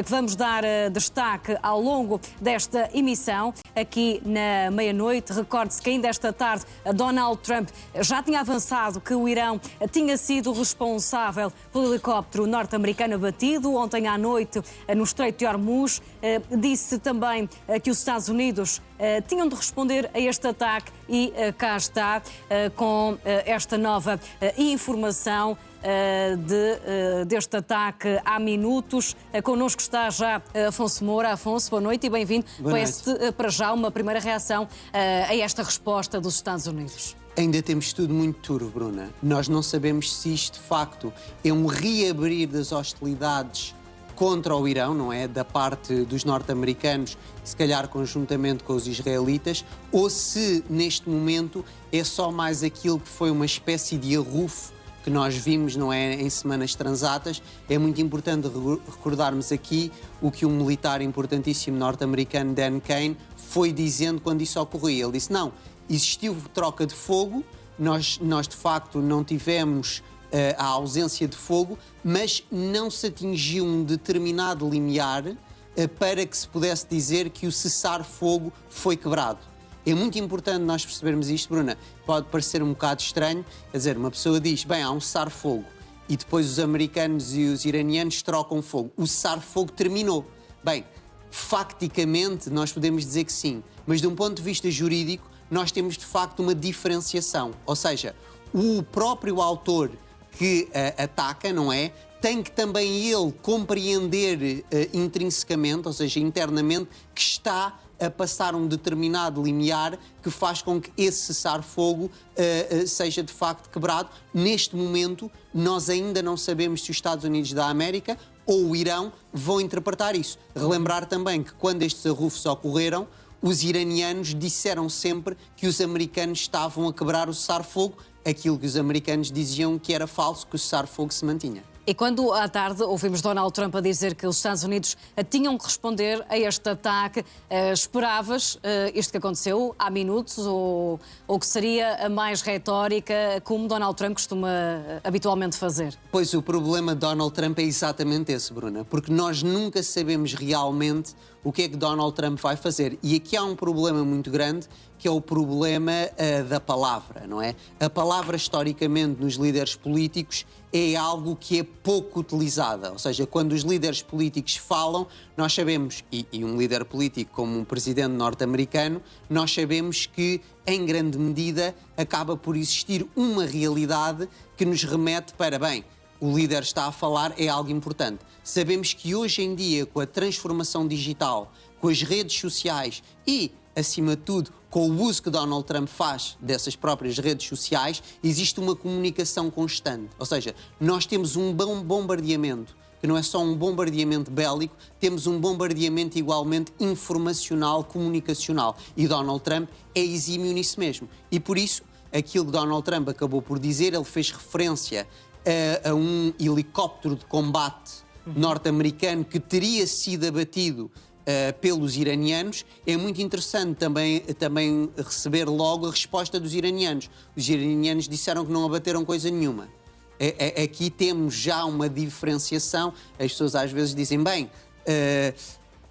que vamos dar destaque ao longo desta emissão. Aqui na meia-noite, recorde-se que ainda esta tarde Donald Trump já tinha avançado que o Irão tinha sido responsável pelo helicóptero norte-americano abatido ontem à noite no Estreito de Hormuz. Disse também que os Estados Unidos tinham de responder a este ataque e cá está com esta nova informação deste ataque há minutos. Connosco está já Afonso Moura. Afonso, boa noite e bem-vindo. Para já uma primeira reação a esta resposta dos Estados Unidos. Ainda temos tudo muito turvo, Bruna. Nós não sabemos se isto, de facto, é um reabrir das hostilidades contra o Irão, não é? Da parte dos norte-americanos, se calhar conjuntamente com os israelitas, ou se, neste momento, é só mais aquilo que foi uma espécie de arrufo que nós vimos, não é, em semanas transatas. É muito importante recordarmos aqui o que um militar importantíssimo norte-americano, Dan Kane, foi dizendo quando isso ocorria. Ele disse, não, existiu troca de fogo, nós de facto não tivemos a ausência de fogo, mas não se atingiu um determinado limiar para que se pudesse dizer que o cessar-fogo foi quebrado. É muito importante nós percebermos isto, Bruna. Pode parecer um bocado estranho, quer dizer, uma pessoa diz, bem, há um cessar-fogo e depois os americanos e os iranianos trocam fogo. O cessar-fogo terminou. Bem, facticamente nós podemos dizer que sim, mas de um ponto de vista jurídico nós temos de facto uma diferenciação. Ou seja, o próprio autor que ataca, não é? Tem que também ele compreender intrinsecamente, ou seja, internamente, que está a passar um determinado limiar que faz com que esse cessar-fogo seja de facto quebrado. Neste momento, nós ainda não sabemos se os Estados Unidos da América ou o Irão vão interpretar isso. Relembrar também que quando estes arrufos ocorreram, os iranianos disseram sempre que os americanos estavam a quebrar o cessar-fogo, aquilo que os americanos diziam que era falso, que o cessar-fogo se mantinha. E quando à tarde ouvimos Donald Trump a dizer que os Estados Unidos tinham que responder a este ataque, esperavas isto que aconteceu há minutos ou que seria a mais retórica, como Donald Trump costuma habitualmente fazer? Pois o problema de Donald Trump é exatamente esse, Bruna, porque nós nunca sabemos realmente o que é que Donald Trump vai fazer. E aqui há um problema muito grande, que é o problema da palavra, não é? A palavra, historicamente, nos líderes políticos é algo que é pouco utilizada. Ou seja, quando os líderes políticos falam, nós sabemos, e um líder político como um presidente norte-americano, nós sabemos que, em grande medida, acaba por existir uma realidade que nos remete para, bem, o líder está a falar, é algo importante. Sabemos que hoje em dia, com a transformação digital, com as redes sociais e, acima de tudo, com o uso que Donald Trump faz dessas próprias redes sociais, existe uma comunicação constante. Ou seja, nós temos um bom bombardeamento, que não é só um bombardeamento bélico, temos um bombardeamento igualmente informacional, comunicacional. E Donald Trump é exímio nisso mesmo. E por isso, aquilo que Donald Trump acabou por dizer, ele fez referência a um helicóptero de combate norte-americano que teria sido abatido pelos iranianos. É muito interessante também receber logo a resposta dos iranianos. Os iranianos disseram que não abateram coisa nenhuma. Aqui temos já uma diferenciação. As pessoas às vezes dizem, bem,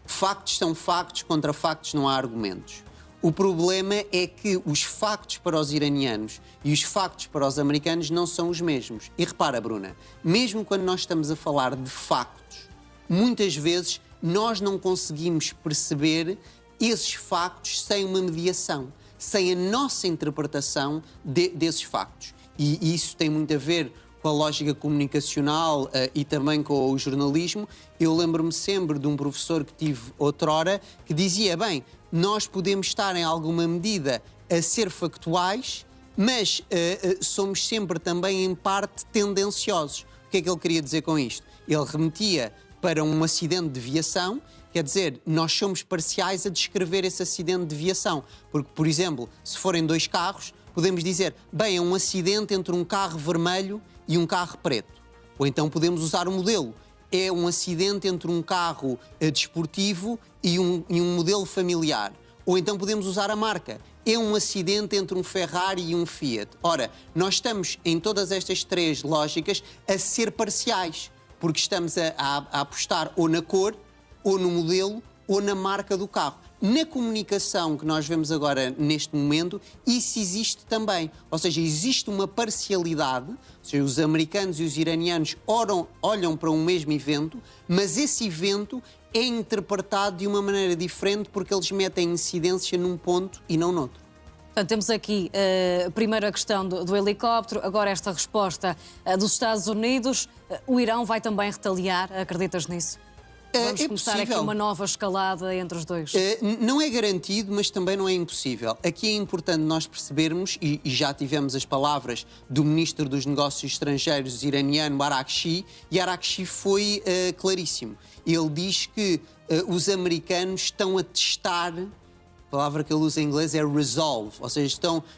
factos são factos, contra factos não há argumentos. O problema é que os factos para os iranianos e os factos para os americanos não são os mesmos. E repara, Bruna, mesmo quando nós estamos a falar de factos, muitas vezes nós não conseguimos perceber esses factos sem uma mediação, sem a nossa interpretação desses factos. E isso tem muito a ver com a lógica comunicacional e também com o jornalismo. Eu lembro-me sempre de um professor que tive outrora que dizia, bem, nós podemos estar em alguma medida a ser factuais, mas somos sempre também em parte tendenciosos. O que é que ele queria dizer com isto? Ele remetia para um acidente de viação, quer dizer, nós somos parciais a descrever esse acidente de viação, porque, por exemplo, se forem dois carros, podemos dizer, bem, é um acidente entre um carro vermelho e um carro preto. Ou então podemos usar o modelo. É um acidente entre um carro desportivo e um modelo familiar. Ou então podemos usar a marca. É um acidente entre um Ferrari e um Fiat. Ora, nós estamos em todas estas três lógicas a ser parciais, porque estamos a apostar ou na cor ou no modelo ou na marca do carro. Na comunicação que nós vemos agora neste momento, isso existe também. Ou seja, existe uma parcialidade, ou seja, os americanos e os iranianos olham para um mesmo evento, mas esse evento é interpretado de uma maneira diferente porque eles metem incidência num ponto e não noutro. Portanto, temos aqui primeiro a questão do helicóptero, agora esta resposta dos Estados Unidos. O Irão vai também retaliar, acreditas nisso? Vamos começar aqui uma nova escalada entre os dois. Não é garantido, mas também não é impossível. Aqui é importante nós percebermos, e já tivemos as palavras do Ministro dos Negócios Estrangeiros iraniano, Araghchi, e Araghchi foi claríssimo. Ele diz que os americanos estão a testar, a palavra que ele usa em inglês é resolve, ou seja,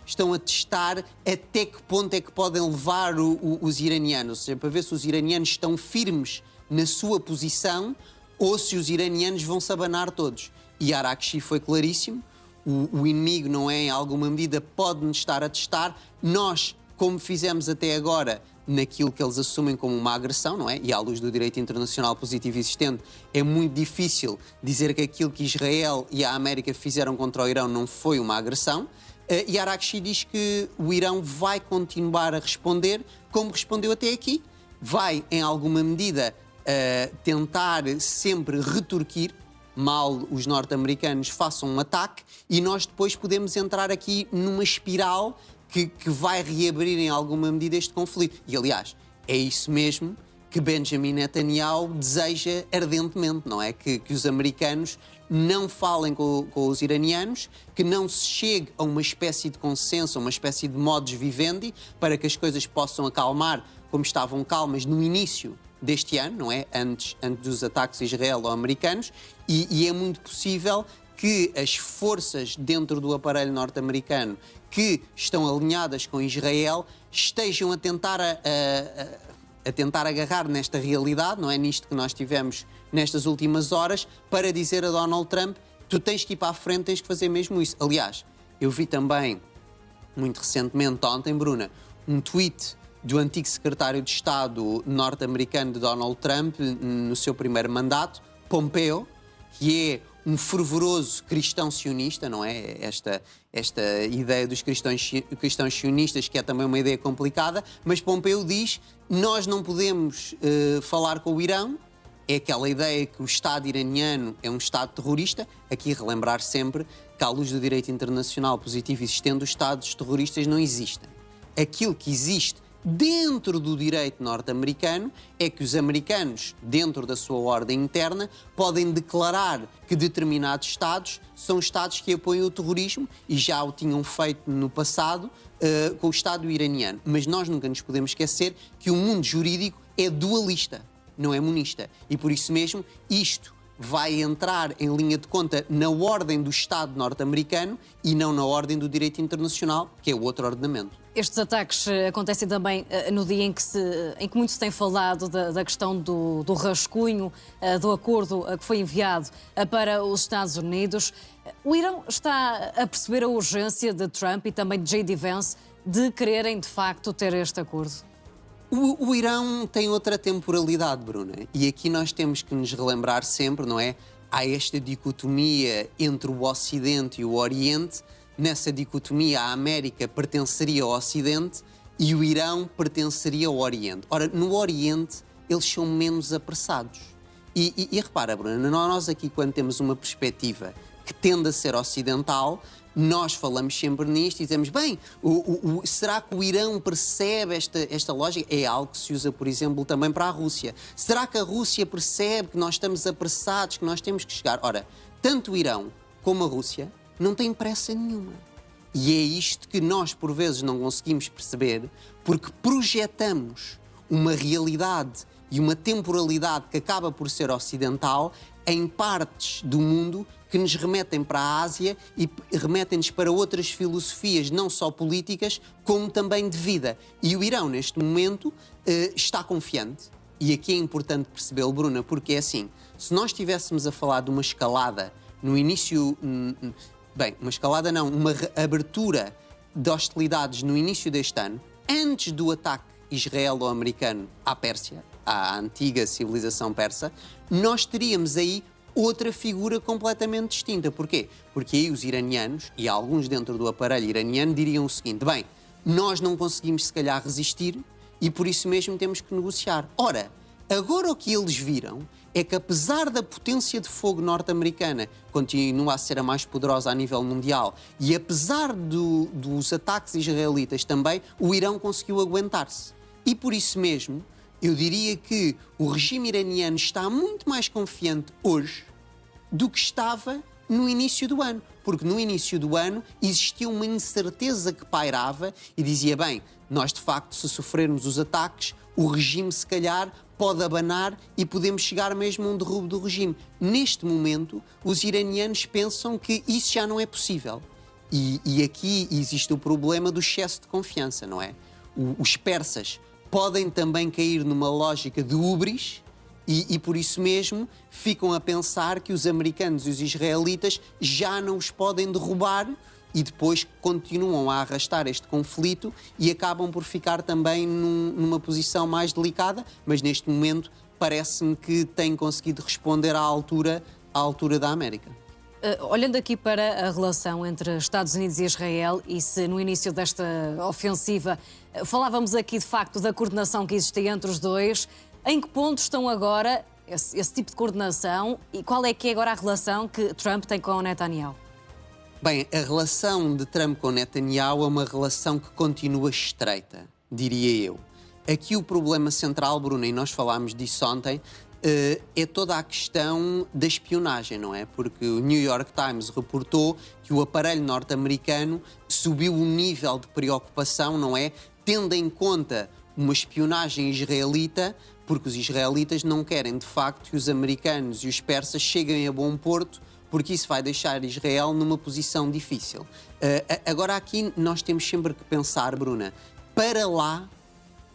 estão a testar até que ponto é que podem levar os iranianos, ou seja, para ver se os iranianos estão firmes na sua posição ou se os iranianos vão se abanar todos. E Araghchi foi claríssimo, o inimigo não é, em alguma medida, pode-nos estar a testar. Nós, como fizemos até agora, naquilo que eles assumem como uma agressão, não é? E à luz do direito internacional positivo existente, é muito difícil dizer que aquilo que Israel e a América fizeram contra o Irão não foi uma agressão. E Araghchi diz que o Irão vai continuar a responder como respondeu até aqui. Vai, em alguma medida, tentar sempre retorquir, mal os norte-americanos façam um ataque, e nós depois podemos entrar aqui numa espiral que vai reabrir em alguma medida este conflito. E, aliás, é isso mesmo que Benjamin Netanyahu deseja ardentemente, não é? Que os americanos não falem com os iranianos, que não se chegue a uma espécie de consenso, uma espécie de modus vivendi, para que as coisas possam acalmar como estavam calmas no início deste ano, não é? Antes dos ataques israelo-americanos, e é muito possível que as forças dentro do aparelho norte-americano que estão alinhadas com Israel estejam a tentar agarrar nesta realidade, não é? Nisto que nós tivemos nestas últimas horas, para dizer a Donald Trump: tu tens que ir para a frente, tens que fazer mesmo isso. Aliás, eu vi também, muito recentemente, ontem, Bruna, um tweet do antigo secretário de Estado norte-americano de Donald Trump, no seu primeiro mandato, Pompeo, que é um fervoroso cristão sionista, não é? Esta ideia dos cristãos sionistas, que é também uma ideia complicada, mas Pompeo diz: nós não podemos falar com o Irão. É aquela ideia que o Estado iraniano é um Estado terrorista. Aqui relembrar sempre que, à luz do direito internacional positivo existente, os Estados terroristas não existem. Aquilo que existe dentro do direito norte-americano é que os americanos, dentro da sua ordem interna, podem declarar que determinados Estados são Estados que apoiam o terrorismo, e já o tinham feito no passado com o Estado iraniano. Mas nós nunca nos podemos esquecer que o mundo jurídico é dualista, não é monista. E por isso mesmo isto vai entrar em linha de conta na ordem do Estado norte-americano e não na ordem do direito internacional, que é o outro ordenamento. Estes ataques acontecem também no dia em que muito se tem falado da questão do rascunho do acordo que foi enviado para os Estados Unidos. O Irão está a perceber a urgência de Trump e também de J.D. Vance de quererem, de facto, ter este acordo? O Irão tem outra temporalidade, Bruna, e aqui nós temos que nos relembrar sempre, não é? Há esta dicotomia entre o Ocidente e o Oriente. Nessa dicotomia, a América pertenceria ao Ocidente e o Irão pertenceria ao Oriente. Ora, no Oriente, eles são menos apressados. E repara, Bruna, nós aqui, quando temos uma perspectiva que tende a ser ocidental, nós falamos sempre nisto e dizemos: bem, será que o Irão percebe esta lógica? É algo que se usa, por exemplo, também para a Rússia. Será que a Rússia percebe que nós estamos apressados, que nós temos que chegar? Ora, tanto o Irão como a Rússia não têm pressa nenhuma. E é isto que nós, por vezes, não conseguimos perceber, porque projetamos uma realidade e uma temporalidade que acaba por ser ocidental em partes do mundo que nos remetem para a Ásia e remetem-nos para outras filosofias, não só políticas, como também de vida. E o Irão, neste momento, está confiante. E aqui é importante percebê-lo, Bruna, porque é assim: se nós estivéssemos a falar de uma escalada no início... uma escalada não, uma abertura de hostilidades no início deste ano, antes do ataque israelo-americano à Pérsia, à antiga civilização persa, nós teríamos aí outra figura completamente distinta. Porquê? Porque aí os iranianos, e alguns dentro do aparelho iraniano, diriam o seguinte: bem, nós não conseguimos se calhar resistir e por isso mesmo temos que negociar. Ora, agora o que eles viram é que, apesar da potência de fogo norte-americana continua a ser a mais poderosa a nível mundial e apesar dos ataques israelitas também, o Irão conseguiu aguentar-se. E por isso mesmo, eu diria que o regime iraniano está muito mais confiante hoje do que estava no início do ano. Porque no início do ano existia uma incerteza que pairava e dizia, bem, nós de facto, se sofrermos os ataques, o regime se calhar pode abanar e podemos chegar mesmo a um derrubo do regime. Neste momento, os iranianos pensam que isso já não é possível. E aqui existe o problema do excesso de confiança, não é? Os persas podem também cair numa lógica de húbris e por isso mesmo ficam a pensar que os americanos e os israelitas já não os podem derrubar e depois continuam a arrastar este conflito e acabam por ficar também numa posição mais delicada, mas neste momento parece-me que têm conseguido responder à altura da América. Olhando aqui para a relação entre Estados Unidos e Israel, e se no início desta ofensiva falávamos aqui de facto da coordenação que existia entre os dois, em que ponto estão agora esse tipo de coordenação e qual é que é agora a relação que Trump tem com o Netanyahu? Bem, a relação de Trump com Netanyahu é uma relação que continua estreita, diria eu. Aqui o problema central, Bruno, e nós falámos disso ontem, é toda a questão da espionagem, não é? Porque o New York Times reportou que o aparelho norte-americano subiu o nível de preocupação, não é? Tendo em conta uma espionagem israelita, porque os israelitas não querem, de facto, que os americanos e os persas cheguem a bom porto, porque isso vai deixar Israel numa posição difícil. Agora aqui nós temos sempre que pensar, Bruna, para lá,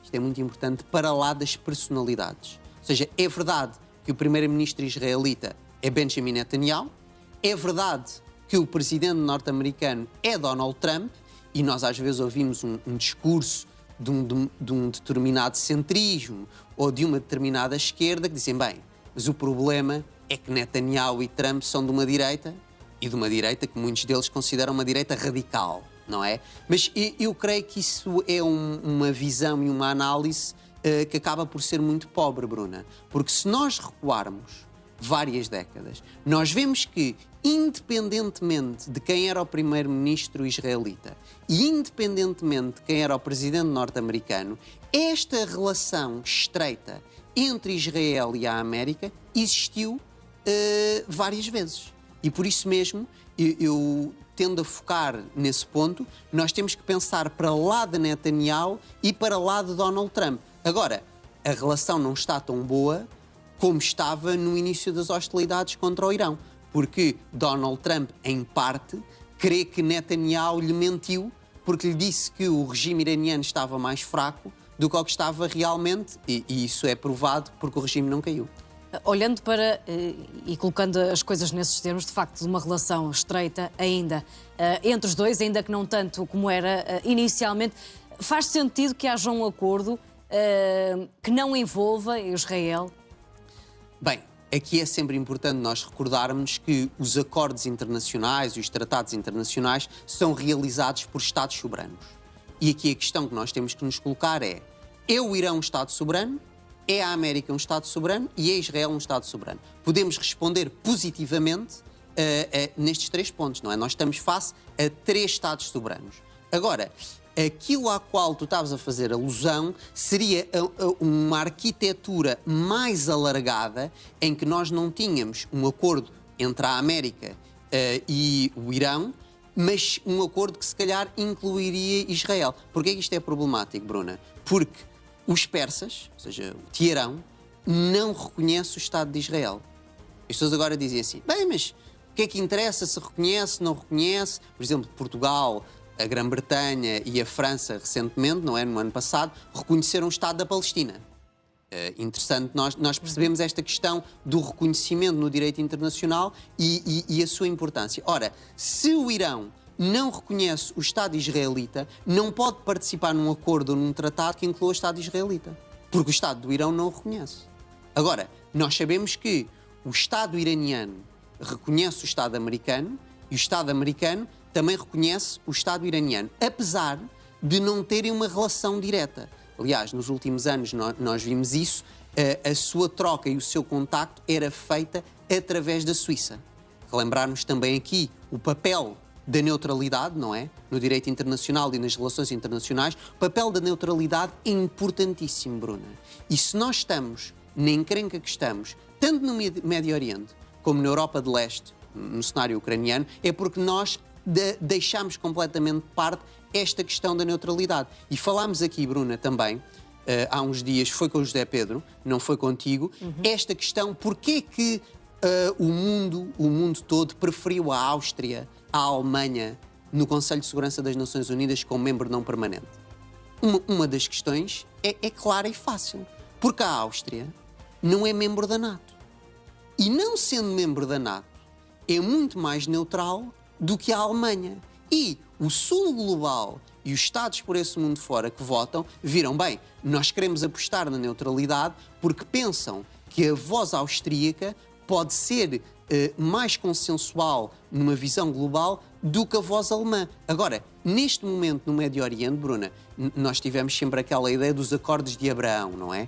isto é muito importante, para lá das personalidades. Ou seja, é verdade que o primeiro-ministro israelita é Benjamin Netanyahu, é verdade que o presidente norte-americano é Donald Trump, e nós às vezes ouvimos um discurso de um determinado centrismo ou de uma determinada esquerda que dizem, bem, mas o problema é que Netanyahu e Trump são de uma direita, e de uma direita que muitos deles consideram uma direita radical, não é? Mas eu creio que isso é uma visão e uma análise que acaba por ser muito pobre, Bruna. Porque se nós recuarmos várias décadas, nós vemos que, independentemente de quem era o primeiro-ministro israelita e independentemente de quem era o presidente norte-americano, esta relação estreita entre Israel e a América existiu várias vezes. E por isso mesmo, eu tendo a focar nesse ponto, nós temos que pensar para lá de Netanyahu e para lá de Donald Trump. Agora, a relação não está tão boa como estava no início das hostilidades contra o Irão, porque Donald Trump, em parte, crê que Netanyahu lhe mentiu porque lhe disse que o regime iraniano estava mais fraco do que o que estava realmente, e isso é provado porque o regime não caiu. Olhando para e colocando as coisas nesses termos, de facto, de uma relação estreita ainda entre os dois, ainda que não tanto como era inicialmente, faz sentido que haja um acordo que não envolva Israel? Bem, aqui é sempre importante nós recordarmos que os acordos internacionais e os tratados internacionais são realizados por Estados soberanos. E aqui a questão que nós temos que nos colocar é o Irão um Estado soberano? É a América um Estado soberano e é Israel um Estado soberano? Podemos responder positivamente nestes três pontos, não é? Nós estamos face a três Estados soberanos. Agora, aquilo à qual tu estavas a fazer alusão seria uma arquitetura mais alargada em que nós não tínhamos um acordo entre a América e o Irão, mas um acordo que se calhar incluiria Israel. Porquê é que isto é problemático, Bruna? Porque os persas, ou seja, o Teherão, não reconhece o Estado de Israel. As pessoas agora dizem assim, bem, mas o que é que interessa se reconhece, não reconhece? Por exemplo, Portugal, a Grã-Bretanha e a França, recentemente, não é, no ano passado, reconheceram o Estado da Palestina. Interessante, nós percebemos esta questão do reconhecimento no direito internacional e a sua importância. Ora, se o Irão não reconhece o Estado israelita, não pode participar num acordo ou num tratado que inclua o Estado israelita, porque o Estado do Irão não o reconhece. Agora, nós sabemos que o Estado iraniano reconhece o Estado americano e o Estado americano também reconhece o Estado iraniano, apesar de não terem uma relação direta. Aliás, nos últimos anos nós vimos isso, a sua troca e o seu contacto era feita através da Suíça. Relembrarmos também aqui o papel da neutralidade, não é? No direito internacional e nas relações internacionais, o papel da neutralidade é importantíssimo, Bruna. E se nós estamos na encrenca que estamos, tanto no Médio Oriente como na Europa de Leste, no cenário ucraniano, é porque nós deixamos completamente de parte esta questão da neutralidade. E falámos aqui, Bruna, também, há uns dias, foi com o José Pedro, não foi contigo, esta questão, porquê que o mundo todo preferiu a Áustria à Alemanha no Conselho de Segurança das Nações Unidas como membro não permanente? Uma das questões é clara e fácil, porque a Áustria não é membro da NATO. E não sendo membro da NATO, é muito mais neutral do que a Alemanha. E o Sul global e os Estados por esse mundo fora que votam viram, bem, nós queremos apostar na neutralidade porque pensam que a voz austríaca pode ser mais consensual numa visão global do que a voz alemã. Agora, neste momento no Médio Oriente, Bruna, nós tivemos sempre aquela ideia dos acordos de Abraão, não é?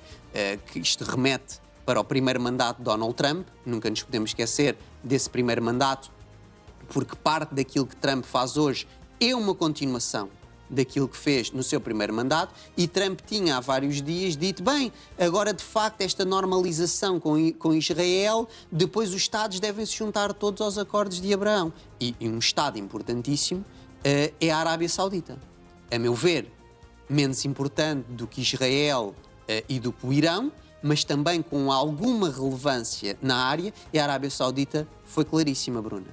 Que isto remete para o primeiro mandato de Donald Trump, nunca nos podemos esquecer desse primeiro mandato, porque parte daquilo que Trump faz hoje é uma continuação daquilo que fez no seu primeiro mandato, e Trump tinha há vários dias dito, bem, agora de facto esta normalização com Israel, depois os Estados devem se juntar todos aos acordos de Abraão. E um Estado importantíssimo é a Arábia Saudita. A meu ver, menos importante do que Israel e do que o Irão, mas também com alguma relevância na área, e a Arábia Saudita foi claríssima, Bruna.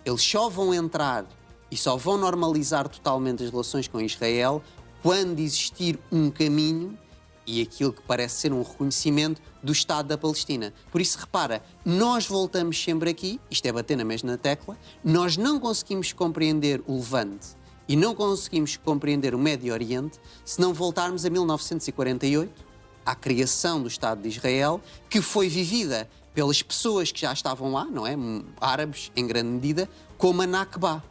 Eles só vão entrar e só vão normalizar totalmente as relações com Israel quando existir um caminho e aquilo que parece ser um reconhecimento do Estado da Palestina. Por isso, repara, nós voltamos sempre aqui, isto é bater na mesma tecla, nós não conseguimos compreender o Levante e não conseguimos compreender o Médio Oriente se não voltarmos a 1948, à criação do Estado de Israel, que foi vivida pelas pessoas que já estavam lá, não é? Árabes, em grande medida, como a Nakba.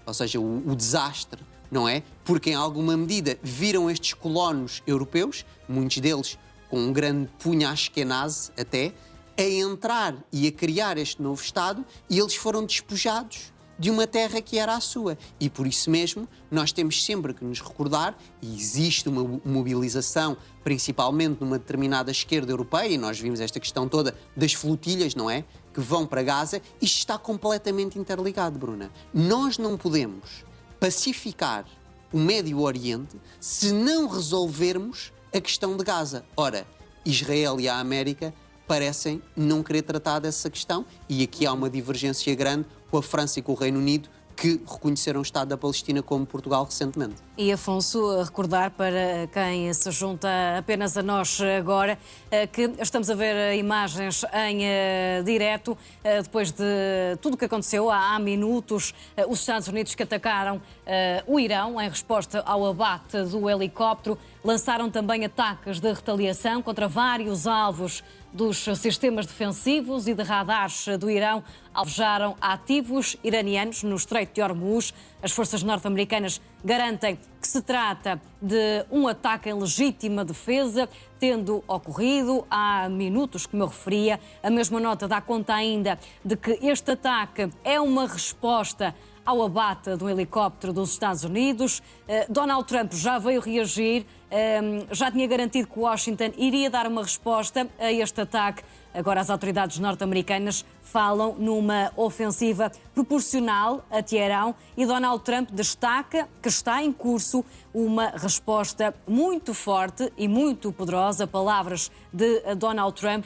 Ou seja, o desastre, não é? Porque, em alguma medida, viram estes colonos europeus, muitos deles com um grande punho ashkenazi até, a entrar e a criar este novo Estado, e eles foram despojados de uma terra que era a sua. E por isso mesmo, nós temos sempre que nos recordar, e existe uma mobilização, principalmente numa determinada esquerda europeia, e nós vimos esta questão toda das flotilhas, não é? Que vão para Gaza, isto está completamente interligado, Bruna. Nós não podemos pacificar o Médio Oriente se não resolvermos a questão de Gaza. Ora, Israel e a América parecem não querer tratar dessa questão, e aqui há uma divergência grande com a França e com o Reino Unido, que reconheceram o Estado da Palestina, como Portugal recentemente. E, Afonso, recordar para quem se junta apenas a nós agora que estamos a ver imagens em direto depois de tudo o que aconteceu há minutos. Os Estados Unidos que atacaram o Irão em resposta ao abate do helicóptero, lançaram também ataques de retaliação contra vários alvos dos sistemas defensivos e de radares do Irão, alvejaram ativos iranianos no Estreito de Hormuz. As forças norte-americanas garantem que se trata de um ataque em legítima defesa, tendo ocorrido há minutos, como eu referia. A mesma nota dá conta ainda de que este ataque é uma resposta ao abate de um helicóptero dos Estados Unidos. Donald Trump já veio reagir, já tinha garantido que Washington iria dar uma resposta a este ataque. Agora as autoridades norte-americanas falam numa ofensiva proporcional a Teherão, e Donald Trump destaca que está em curso uma resposta muito forte e muito poderosa. Palavras de Donald Trump.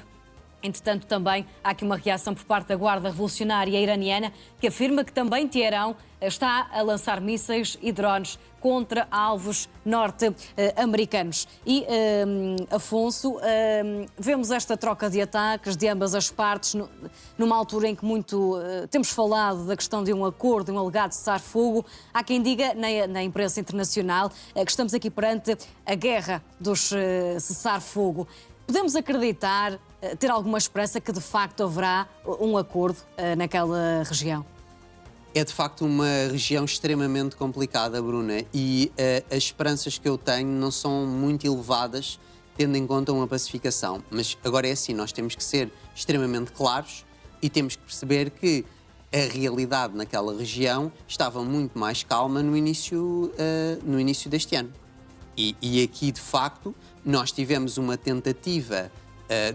Entretanto, também há aqui uma reação por parte da Guarda Revolucionária Iraniana, que afirma que também Teherão está a lançar mísseis e drones contra alvos norte-americanos. E, Afonso, vemos esta troca de ataques de ambas as partes numa altura em que muito temos falado da questão de um acordo, de um alegado cessar-fogo. Há quem diga na imprensa internacional que estamos aqui perante a guerra dos cessar-fogo. Podemos acreditar ter alguma esperança que de facto haverá um acordo naquela região? É de facto uma região extremamente complicada, Bruna, e as esperanças que eu tenho não são muito elevadas, tendo em conta uma pacificação. Mas agora é assim, nós temos que ser extremamente claros e temos que perceber que a realidade naquela região estava muito mais calma no início deste ano. E aqui, de facto, nós tivemos uma tentativa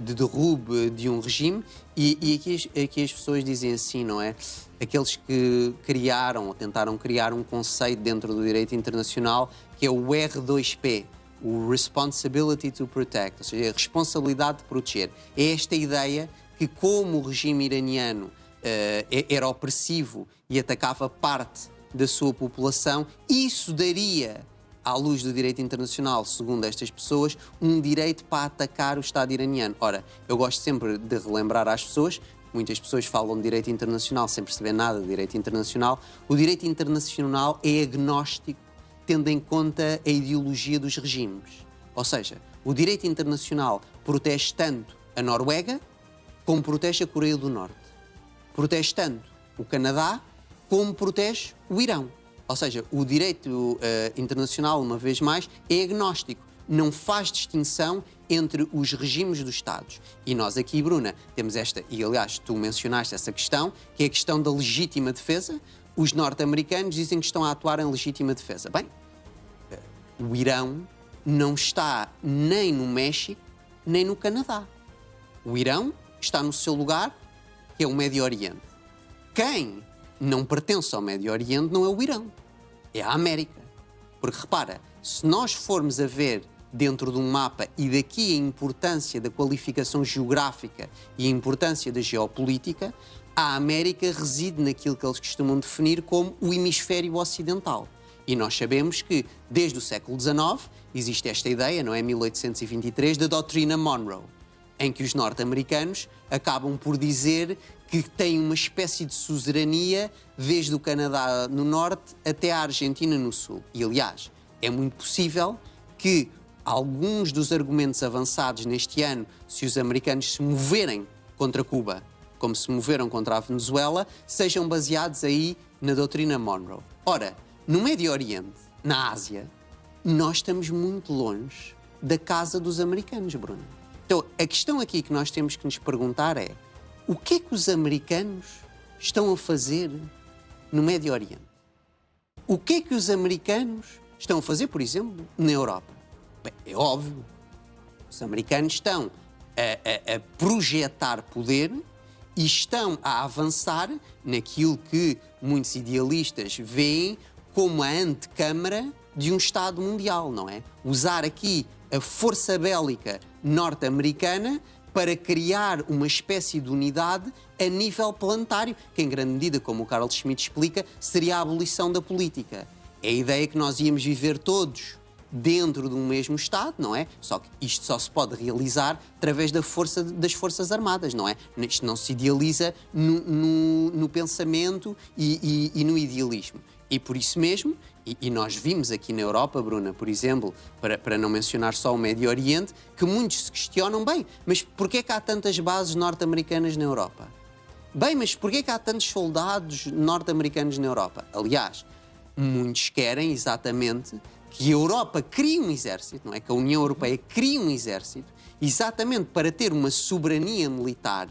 de derrube de um regime e aqui as pessoas dizem assim, não é? Aqueles que criaram ou tentaram criar um conceito dentro do direito internacional que é o R2P, o Responsibility to Protect, ou seja, a responsabilidade de proteger. É esta ideia que, como o regime iraniano era opressivo e atacava parte da sua população, isso daria, à luz do direito internacional, segundo estas pessoas, um direito para atacar o Estado iraniano. Ora, eu gosto sempre de relembrar às pessoas, muitas pessoas falam de direito internacional sem perceber nada de direito internacional. O direito internacional é agnóstico, tendo em conta a ideologia dos regimes. Ou seja, o direito internacional protege tanto a Noruega como protege a Coreia do Norte. Protege tanto o Canadá como protege o Irão. Ou seja, o direito internacional, uma vez mais, é agnóstico. Não faz distinção entre os regimes dos Estados. E nós aqui, Bruna, temos esta, e aliás tu mencionaste essa questão, que é a questão da legítima defesa. Os norte-americanos dizem que estão a atuar em legítima defesa. Bem, o Irão não está nem no México, nem no Canadá. O Irão está no seu lugar, que é o Médio Oriente. Quem não pertence ao Médio Oriente não é o Irão, é a América. Porque repara, se nós formos a ver dentro de um mapa, e daqui a importância da qualificação geográfica e a importância da geopolítica, a América reside naquilo que eles costumam definir como o hemisfério ocidental. E nós sabemos que, desde o século XIX, existe esta ideia, não é? 1823, da doutrina Monroe, em que os norte-americanos acabam por dizer que têm uma espécie de suzerania desde o Canadá no norte até a Argentina no sul. E, aliás, é muito possível que alguns dos argumentos avançados neste ano, se os americanos se moverem contra Cuba, como se moveram contra a Venezuela, sejam baseados aí na doutrina Monroe. Ora, no Médio Oriente, na Ásia, nós estamos muito longe da casa dos americanos, Bruno. Então, a questão aqui que nós temos que nos perguntar é: o que é que os americanos estão a fazer no Médio Oriente? O que é que os americanos estão a fazer, por exemplo, na Europa? Bem, é óbvio. Os americanos estão a projetar poder e estão a avançar naquilo que muitos idealistas veem como a antecâmara de um Estado mundial, não é? Usar aqui a força bélica norte-americana para criar uma espécie de unidade a nível planetário, que em grande medida, como o Carl Schmitt explica, seria a abolição da política. É a ideia que nós íamos viver todos dentro de um mesmo Estado, não é? Só que isto só se pode realizar através das Forças Armadas, não é? Isto não se idealiza no pensamento e no idealismo. E por isso mesmo, e nós vimos aqui na Europa, Bruna, por exemplo, para não mencionar só o Médio Oriente, que muitos se questionam, bem, mas porquê é que há tantas bases norte-americanas na Europa? Bem, mas porquê é que há tantos soldados norte-americanos na Europa? Aliás, muitos querem exatamente que a Europa crie um exército, não é? Que a União Europeia crie um exército, exatamente para ter uma soberania militar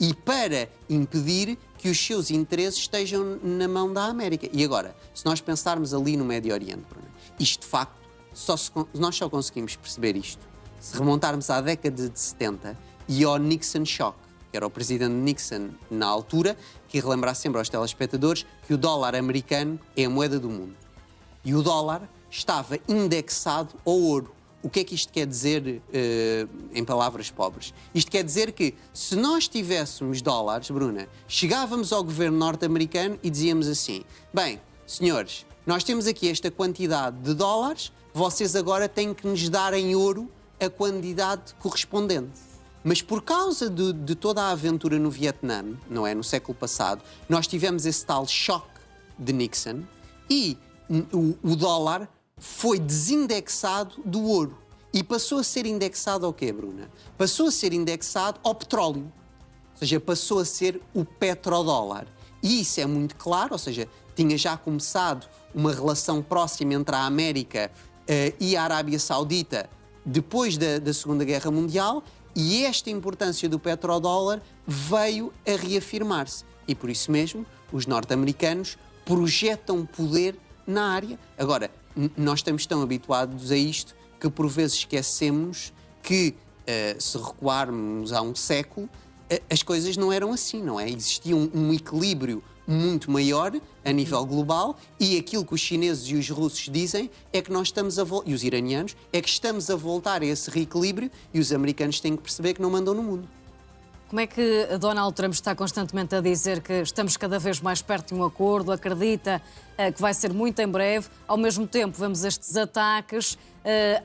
e para impedir que os seus interesses estejam na mão da América. E agora, se nós pensarmos ali no Médio Oriente, Bruno, isto de facto, nós só conseguimos perceber isto se remontarmos à década de 70 e ao Nixon Shock, que era o presidente Nixon na altura, que ia relembrar sempre aos telespectadores que o dólar americano é a moeda do mundo. E o dólar estava indexado ao ouro. O que é que isto quer dizer em palavras pobres? Isto quer dizer que, se nós tivéssemos dólares, Bruna, chegávamos ao governo norte-americano e dizíamos assim: bem, senhores, nós temos aqui esta quantidade de dólares, vocês agora têm que nos dar em ouro a quantidade correspondente. Mas por causa de toda a aventura no Vietnã, não é, no século passado, nós tivemos esse tal choque de Nixon e o dólar foi desindexado do ouro. E passou a ser indexado ao quê, Bruna? Passou a ser indexado ao petróleo. Ou seja, passou a ser o petrodólar. E isso é muito claro, ou seja, tinha já começado uma relação próxima entre a América e a Arábia Saudita depois da Segunda Guerra Mundial, e esta importância do petrodólar veio a reafirmar-se. E por isso mesmo, os norte-americanos projetam poder na área. Agora, nós estamos tão habituados a isto que por vezes esquecemos que, se recuarmos há um século, as coisas não eram assim, não é? Existia um equilíbrio muito maior a nível global, e aquilo que os chineses e os russos dizem é que nós estamos e os iranianos, é que estamos a voltar a esse reequilíbrio, e os americanos têm que perceber que não mandam no mundo. Como é que Donald Trump está constantemente a dizer que estamos cada vez mais perto de um acordo, acredita que vai ser muito em breve, ao mesmo tempo vemos estes ataques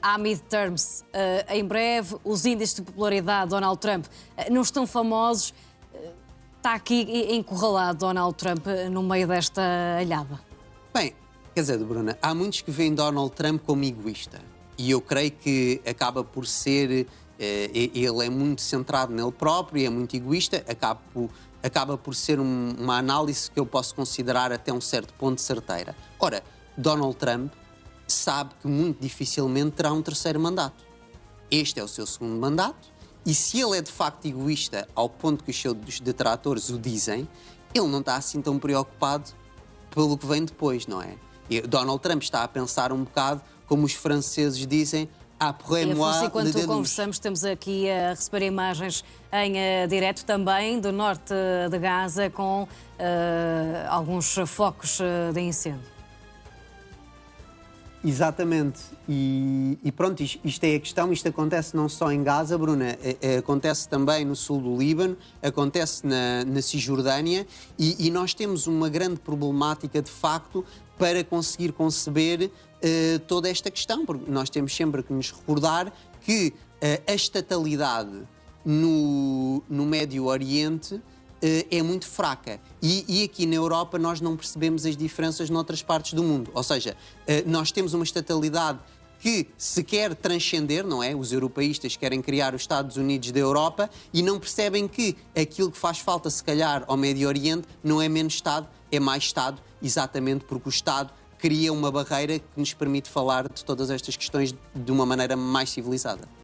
à midterms em breve, os índices de popularidade de Donald Trump não estão famosos, está aqui encurralado Donald Trump no meio desta alhada? Bem, quer dizer, Bruna, há muitos que veem Donald Trump como egoísta, e eu creio que acaba por ser... ele é muito centrado nele próprio, é muito egoísta, acaba por ser uma análise que eu posso considerar até um certo ponto certeira. Ora, Donald Trump sabe que muito dificilmente terá um terceiro mandato. Este é o seu segundo mandato, e se ele é de facto egoísta ao ponto que os seus detratores o dizem, ele não está assim tão preocupado pelo que vem depois, não é? E Donald Trump está a pensar um bocado como os franceses dizem: Afonso, enquanto conversamos, temos aqui a receber imagens em direto também do norte de Gaza com alguns focos de incêndio. Exatamente. E pronto, isto é a questão. Isto acontece não só em Gaza, Bruna, acontece também no sul do Líbano, acontece na Cisjordânia, e nós temos uma grande problemática, de facto, para conseguir conceber toda esta questão, porque nós temos sempre que nos recordar que a estatalidade no Médio Oriente é muito fraca, e aqui na Europa nós não percebemos as diferenças noutras partes do mundo. Ou seja, nós temos uma estatalidade que se quer transcender, não é? Os europeístas querem criar os Estados Unidos da Europa e não percebem que aquilo que faz falta, se calhar, ao Médio Oriente não é menos Estado, é mais Estado, exatamente porque o Estado cria uma barreira que nos permite falar de todas estas questões de uma maneira mais civilizada.